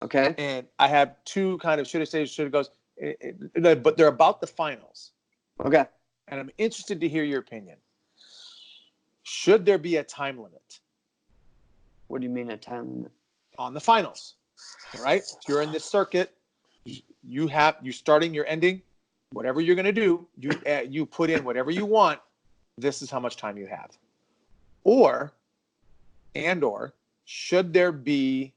Okay. And I have two kind of should have stayed, should have goes, but they're about the finals. Okay. And I'm interested to hear your opinion. Should there be a time limit? What do you mean a time limit? On the finals, right? If you're in this circuit, you starting, you're ending, whatever you're going to do, you put in whatever you want. This is how much time you have. Or should there be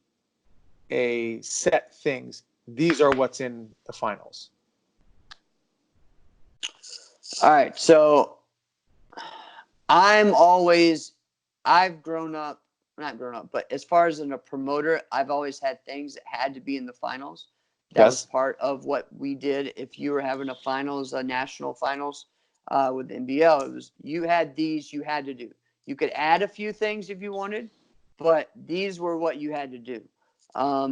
a set things? These are what's in the finals. All right. So I've grown up, not grown up, but as far as a promoter, I've always had things that had to be in the finals. That was part of what we did. If you were having a finals, a national finals with the NBL, it was you had these you had to do. You could add a few things if you wanted, but these were what you had to do.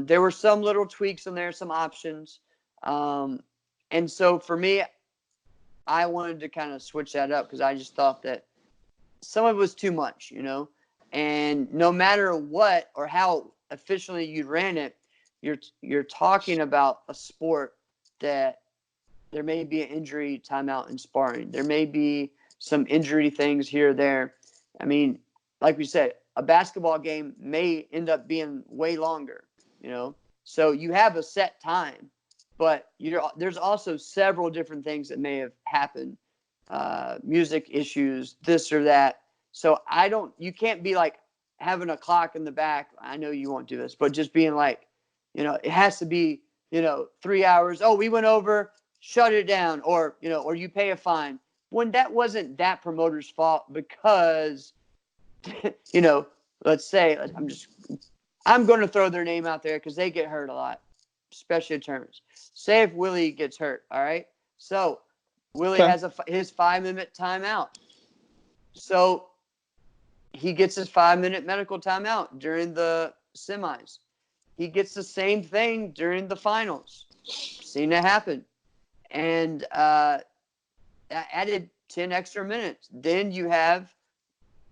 There were some little tweaks in there, some options. And so for me, I wanted to kind of switch that up because I just thought that some of it was too much, and no matter what or how efficiently you ran it, you're talking about a sport that there may be an injury timeout in sparring. There may be some injury things here or there. I mean, like we said, a basketball game may end up being way longer, So you have a set time, but there's also several different things that may have happened, music issues, this or that. So you can't be like having a clock in the back. I know you won't do this, but just being like, it has to be, 3 hours. Oh, we went over, shut it down, or you pay a fine. When that wasn't that promoter's fault because, let's say I'm going to throw their name out there because they get hurt a lot, especially in tournaments. Say if Willie gets hurt, all right? So Willie has his 5-minute timeout. So he gets his 5-minute medical timeout during the semis. He gets the same thing during the finals. Seen it happen. And added 10 extra minutes. Then you have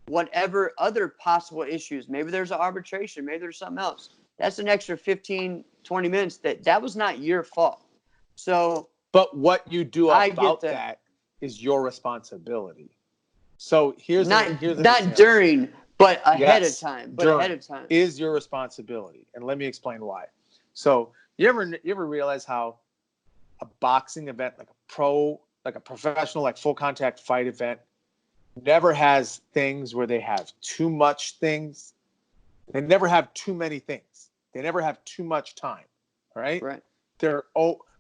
whatever other possible issues. Maybe there's an arbitration. Maybe there's something else. That's an extra 15, 20 minutes. That was not your fault. So, but what you do about that is your responsibility. So here's not the during, but ahead of time. But ahead of time is your responsibility, and let me explain why. So you ever realize how a boxing event, like a professional, like full contact fight event, never has things where they have too much things. They never have too many things. They never have too much time. Right.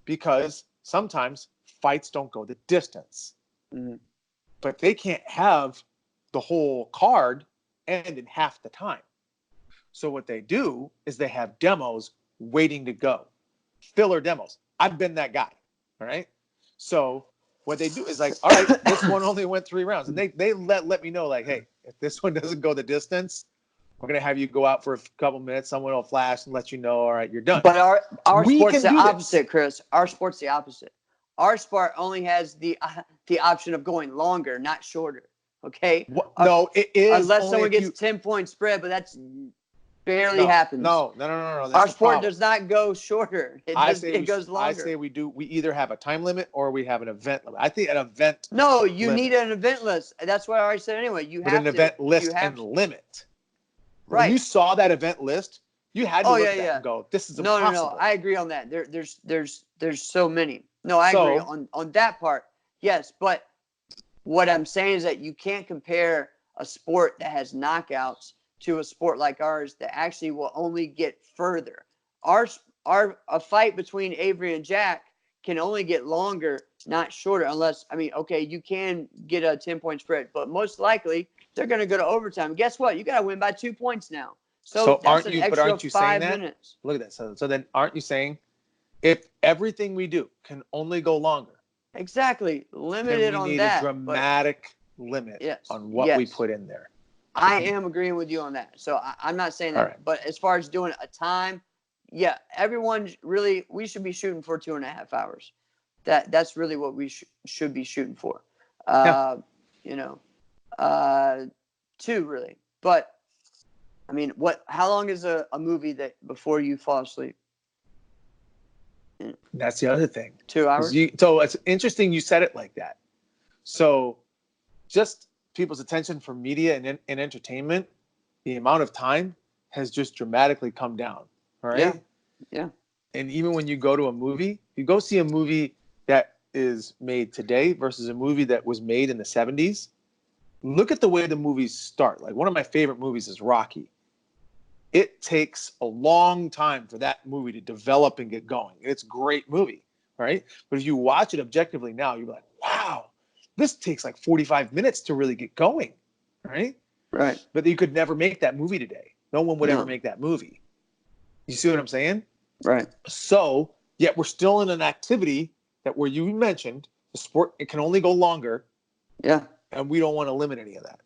Because sometimes fights don't go the distance. Mm-hmm. But they can't have the whole card end in half the time. So what they do is they have demos waiting to go. Filler demos. I've been that guy. All right. So what they do is like, all right, this one only went 3 rounds. And they let me know, like, hey, if this one doesn't go the distance, we're going to have you go out for a couple minutes. Someone will flash and let you know, all right, you're done. But our sport's the opposite, Chris. Our sport's the opposite. Our sport only has the option of going longer, not shorter. Okay? No, it is. Unless someone gets 10-point spread, but that's barely happens. No. Our sport does not go shorter. It goes longer. I say we do. We either have a time limit or we have an event limit. I think an event. No, you need an event list. That's what I already said anyway. You have an event list and limit. Right. When you saw that event list, you had to look at that and go, "This is impossible." No. I agree on that. There's so many. No, I agree on that part. Yes, but what I'm saying is that you can't compare a sport that has knockouts to a sport like ours that actually will only get further. A fight between Avery and Jack can only get longer, not shorter, unless, you can get a 10-point spread, but most likely they're going to go to overtime. Guess what? You got to win by 2 points now. So that's an extra 5 minutes. Look at that. So then aren't you saying if everything we do can only go longer? Exactly. Limited on that. We need a dramatic limit on what we put in there. I am agreeing with you on that. So I'm not saying that. Right. But as far as doing a time, everyone really, we should be shooting for 2.5 hours. That's really what we should be shooting for. 2 really. But how long is a movie that before you fall asleep? That's the other thing. 2 hours. So it's interesting you said it like that. So just people's attention for media and entertainment, the amount of time has just dramatically come down. Right? Yeah. Yeah. And even when you go to a movie, you go see a movie that is made today versus a movie that was made in the 70s. Look at the way the movies start. Like, one of my favorite movies is Rocky. It takes a long time for that movie to develop and get going. It's a great movie, right? But if you watch it objectively now, you're like, wow, this takes like 45 minutes to really get going, right? Right. But you could never make that movie today. No one would No. ever make that movie. You see what I'm saying? Right. So, yet we're still in an activity that, where you mentioned, the sport, it can only go longer, Yeah. and we don't want to limit any of that.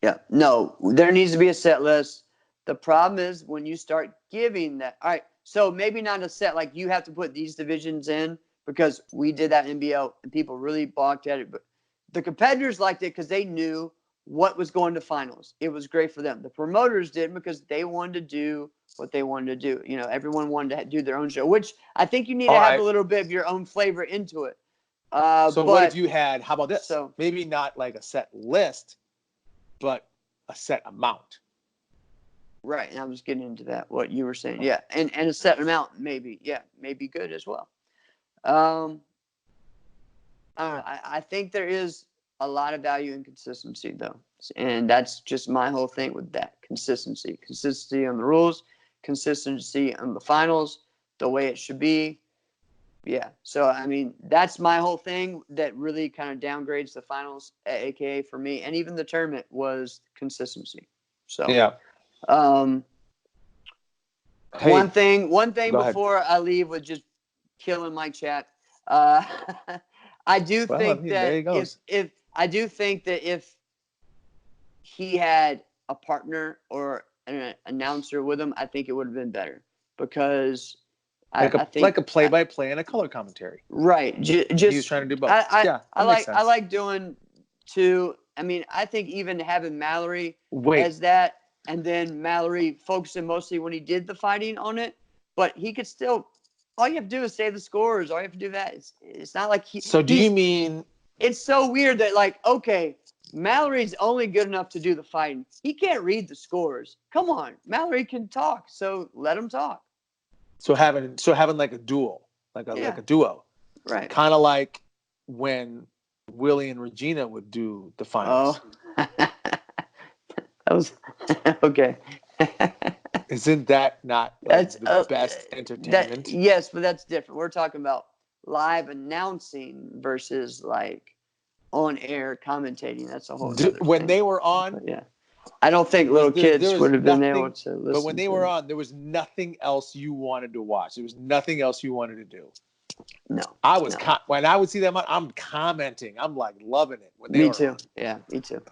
Yeah. No, there needs to be a set list. The problem is when you start giving that. All right. So maybe not a set, like you have to put these divisions in, because we did that in NBL and people really balked at it. But the competitors liked it because they knew what was going to finals. It was great for them. The promoters did because they wanted to do what they wanted to do. You know, everyone wanted to do their own show, which I think you need to All have right. a little bit of your own flavor into it. So what if you had, how about this? So maybe not like a set list, but a set amount. right, and I was getting into that, what you were saying. Yeah, and a set amount, maybe. Yeah, maybe good as well. I don't know. I think there is a lot of value in consistency, though. And that's just my whole thing with that. Consistency. Consistency on the rules, consistency on the finals, the way it should be. Yeah. So, I mean, that's my whole thing that really kind of downgrades the finals, AKA for me. And even the tournament was consistency. So, Yeah. Hey, one thing go ahead. before I leave with just killing my chat. I do Well, think I mean, there he that goes. if he had a partner or an announcer with him, I think it would have been better, because I think like a play-by-play and a color commentary. right. He was Just trying to do both. I makes sense. like doing two. I mean, I think even having Mallory Wait, as that, and then Mallory focusing mostly when he did the fighting on it, but he could still. All you have to do is say the scores. All you have to do that. It's not like so do you mean it's so weird that, like, okay, Mallory's only good enough to do the fighting. He can't read the scores. Come on, Mallory can talk, so let him talk. so having like a duel, like a duo, Right. kind of like when Willie and Regina would do the finals. Oh, that was okay. Isn't that not like That's the best entertainment? Yes, but that's different. We're talking about live announcing versus like on air commentating. That's a whole other When thing. they were on, But yeah, I don't think little kids there was would have been able nothing- to listen. but when they to were it. on, there was nothing else you wanted to watch. There was nothing else you wanted to do. No, I was no. when I would see them on, I'm commenting. I'm like loving it when they Me were too. on. Yeah, me too.